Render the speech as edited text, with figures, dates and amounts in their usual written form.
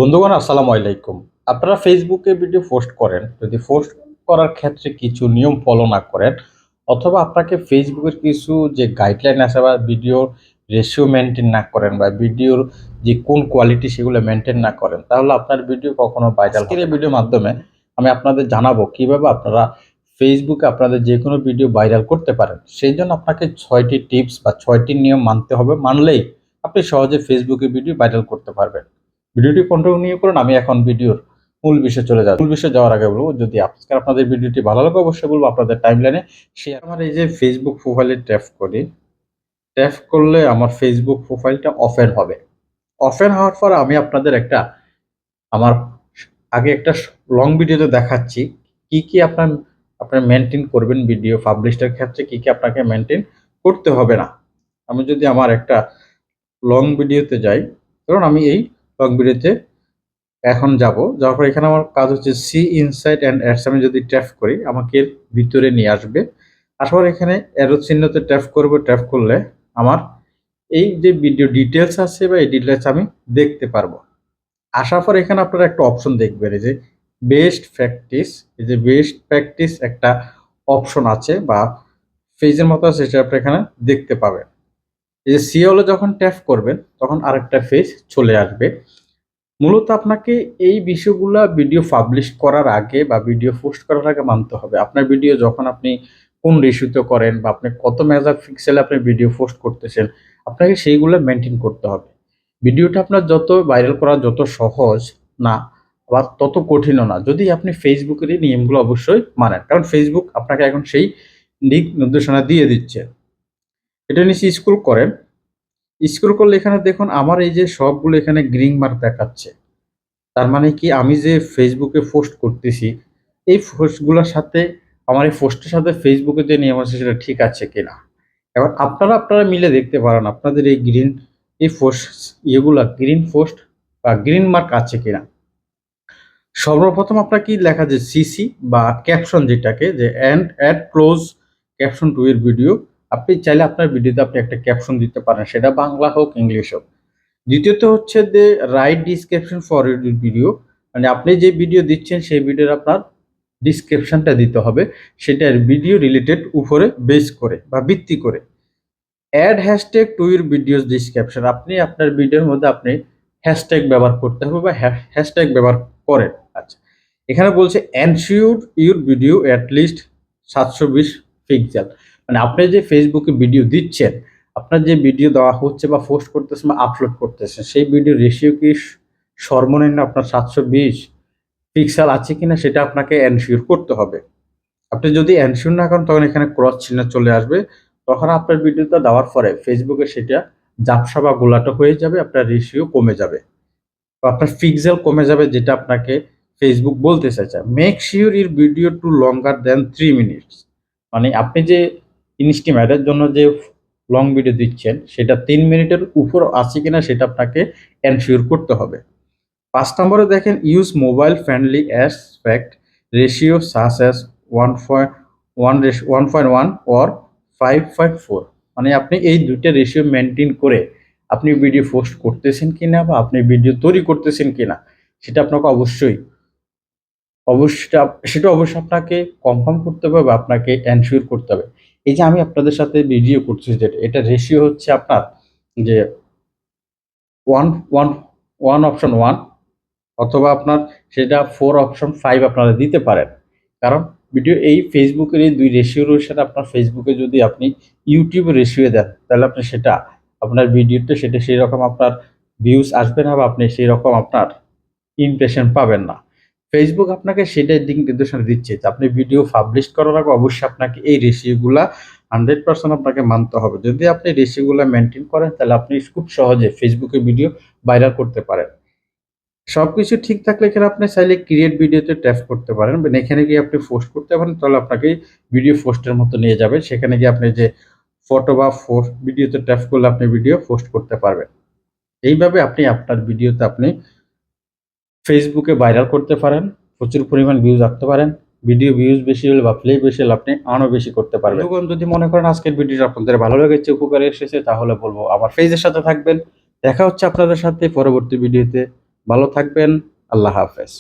বন্ধুগণ আসসালামু আলাইকুম। আপনারা ফেসবুকে ভিডিও পোস্ট করেন, যদি পোস্ট করার ক্ষেত্রে কিছু নিয়ম ফলো না করেন অথবা আপনাকে ফেসবুকের কিছু যে গাইডলাইন আছে বা ভিডিওর রেশিও মেনটেন না করেন বা ভিডিওর যে কোন কোয়ালিটি সেগুলো মেনটেন না করেন, তাহলে আপনার ভিডিও কখনো ভাইরাল হবে না। এই ভিডিওর মাধ্যমে আমি আপনাদের জানাবো কিভাবে আপনারা ফেসবুকে আপনাদের যে কোনো ভিডিও ভাইরাল করতে পারেন। সেই জন্য আপনাকে 6টি টিপস বা 6টি নিয়ম মানতে হবে, মানলেই আপনি সহজে ফেসবুকে ভিডিও ভাইরাল করতে পারবেন। ভিডিওটি কন্টিনিউ করুন। আমি এখন ভিডিওর মূল বিষয়ে চলে যাব। মূল বিষয়ে যাওয়ার আগে বলবো, যদি আজকে আপনাদের ভিডিওটি ভালো লাগে অবশ্যই বলবো আপনাদের টাইমলাইনে শেয়ার। আমার এই যে ফেসবুক প্রোফাইলে ট্যাপ করি, ট্যাপ করলে আমার ফেসবুক প্রোফাইলটা ওপেন হবে। ওপেন হওয়ার পর আমি আপনাদের আমার আগে একটা লং ভিডিওতে দেখাচ্ছি কি কি আপনার মেনটেন করবেন, ভিডিও পাবলিশের ক্ষেত্রে কি কি আপনাকে মেনটেন করতে হবে না। আমি যদি আমার একটা লং ভিডিওতে যাই, কারণ আমি এই লং ভিডিওতে এখন যাওয়ার পর এখানে আমার কাজ হচ্ছে সি ইনসাইট অ্যান্ড অ্যাডস। আমি যদি ট্যাপ করি আমাকে এর ভিতরে নিয়ে আসবে। আসার পর এখানে অ্যারো চিহ্নতে ট্যাপ করব। ট্যাপ করলে আমার এই যে ভিডিও ডিটেলস আছে বা এই ডিটেলস আমি দেখতে পারবো। আসার পর এখানে আপনারা একটা অপশন দেখবেন, এই যে বেস্ট প্র্যাকটিস। এই যে বেস্ট প্র্যাকটিস একটা অপশন আছে বা পেজের মতো আছে, সেটা আপনি এখানে দেখতে পাবেন। এই যে সি হলে যখন ট্যাপ করবেন তখন আরেকটা পেজ চলে আসবে। মূলত আপনাকে এই বিষয়গুলা ভিডিও পাবলিশ করার আগে বা ভিডিও পোস্ট করার আগে মানতে হবে। আপনার ভিডিও যখন আপনি কোন রেশিওতে করেন বা আপনি কত মেগাপিক্সেলে আপনি ভিডিও পোস্ট করতেছেন, আপনাকে সেইগুলো মেনটেন করতে হবে। ভিডিওটা আপনার যত ভাইরাল করা যত সহজ না, আবার তত কঠিনও না, যদি আপনি ফেসবুকের এই নিয়মগুলো অবশ্যই মানেন, কারণ ফেসবুক আপনাকে এখন সেই দিক নির্দেশনা দিয়ে দিচ্ছে। এটা নিচে স্ক্রল করেন। স্ক্রল করলে এখানে দেখুন আমার এই যে সবগুলো এখানে গ্রিন মার্ক দেখাচ্ছে। তার মানে কি, আমি যে ফেসবুকে পোস্ট করতেছি এই পোস্টগুলোর সাথে আমার এই পোস্টের সাথে ফেসবুকে যে নিয়ম আছে সেটা ঠিক আছে কিনা। এবার আপনারা মিলে দেখতে পারেন আপনাদের এই এই পোস্ট এগুলা গ্রিন পোস্ট বা গ্রিন মার্ক আছে কিনা। সর্বপ্রথম আপনার কি লেখা যে সিসি বা ক্যাপশন, যেটাকে যে অ্যাড ক্লোজ ক্যাপশন টু এর ভিডিও। আপনি চাইলে আপনার ভিডিওতে আপনি একটা ক্যাপশন দিতে পারেন, সেটা বাংলা হোক ইংলিশ হোক। দ্বিতীয়ত হচ্ছে যে right description for your video, মানে আপনি যে ভিডিও দিচ্ছেন সেই ভিডিওর আপনার ডিসক্রিপশনটা দিতে হবে, সেটার ভিডিও রিলেটেড উপরে বেস করে বা ভিত্তি করে। Add hashtag to your videos description, আপনি আপনার ভিডিওর মধ্যে আপনি হ্যাশট্যাগ ব্যবহার করতে হবে বা হ্যাশট্যাগ ব্যবহার করেন। আচ্ছা, এখানে বলছে ensure your video at least 720 pixel, মানে আপনি যে ফেসবুকে ভিডিও দিচ্ছেন, আপনার যে ভিডিও দেওয়া হচ্ছে বা পোস্ট করতেছেন বা আপলোড করতেছেন সেই ভিডিও রেশিও কি সর্বনিম্ন আপনার 720 পিক্সেল আছে কিনা সেটা আপনাকে এনশিওর করতে হবে। আপনি যদি এনশিওর না করেন তখন এখানে ক্রস চিহ্ন চলে আসবে, তখন আপনার ভিডিওটা দেওয়ার পরে ফেসবুকে সেটা ঝাপসা বা গোলাটো হয়ে যাবে, আপনার রেশিও কমে যাবে, তো আপনার পিক্সেল কমে যাবে, যেটা আপনাকে ফেসবুক বলতে চাইছে। Make sure your video to longer than 3 minutes, মানে আপনি যে ইনস্টিমেটের জন্য যে লং ভিডিও দিচ্ছেন সেটা 3 মিনিটের উপর আছে কিনা সেটা আপনাকে এনশিওর করতে হবে। 5 নম্বরে দেখেন use mobile friendly aspect ratio such as 1.1 or 5.4, মানে আপনি এই দুইটা রেশিও মেনটেন করে আপনি ভিডিও পোস্ট করতেছেন কিনা বা আপনি ভিডিও তৈরি করতেছেন কিনা সেটা আপনাকে অবশ্যই আপনাকে কনফার্ম করতে হবে বা আপনাকে এনশিওর করতে হবে। এই যে আমি আপনাদের সাথে ভিডিও করছি, যেটা এটা রেশিও হচ্ছে আপনার যে one one one option one, অথবা আপনার সেটা 4 অপশন 5 আপনারা দিতে পারেন। কারণ ভিডিও এই ফেসবুকের এই দুই রেশিওর সাথে আপনার ফেসবুকে যদি আপনি ইউটিউবে রেশিও দেন তাহলে আপনি সেটা আপনার ভিডিওতে সেটা সেই রকম আপনার ভিউজ আসবে না বা আপনি সেই রকম আপনার ইমপ্রেশন পাবেন না। ফেসবুক আপনাকে সেটাই দিক নির্দেশনা দিচ্ছে যে আপনি ভিডিও পাবলিশ করার আগে অবশ্যই আপনাকে এই রেশিওগুলা 100% আপনাকে মানতে হবে। যদি আপনি রেশিওগুলা মেনটেন করেন তাহলে আপনি খুব সহজে ফেসবুকে ভিডিও ভাইরাল করতে পারেন। সবকিছু ঠিক থাকলে এখানে আপনি চাইলে ক্রিয়েট ভিডিওতে ট্যাপ করতে পারেন, মানে এখানে গিয়ে আপনি পোস্ট করতে পারেন, তাহলে আপনাকে ভিডিও পোস্টের মতো নিয়ে যাবে। সেখানে গিয়ে আপনি যে ফটো বা ভিডিওতে ট্যাপ করলে আপনি ভিডিও পোস্ট করতে পারবেন। এইভাবে আপনি আপনার ভিডিওতে আপনি ফেসবুকে ভাইরাল করতে পারেন, প্রচুর পরিমাণ ভিউজ রাখতে পারেন। ভিডিও ভিউজ বেশি হলে বা প্লে বেশি হলে আপনি আরও বেশি করতে পারবেন। বন্ধুগণ, যদি মনে করেন আজকের ভিডিওটা আপনাদের ভালো লেগেছে, উপকারে এসেছে, তাহলে বলবো আমার পেজের সাথে থাকবেন। দেখা হচ্ছে আপনাদের সাথে পরবর্তী ভিডিওতে। ভালো থাকবেন। আল্লাহ হাফেজ।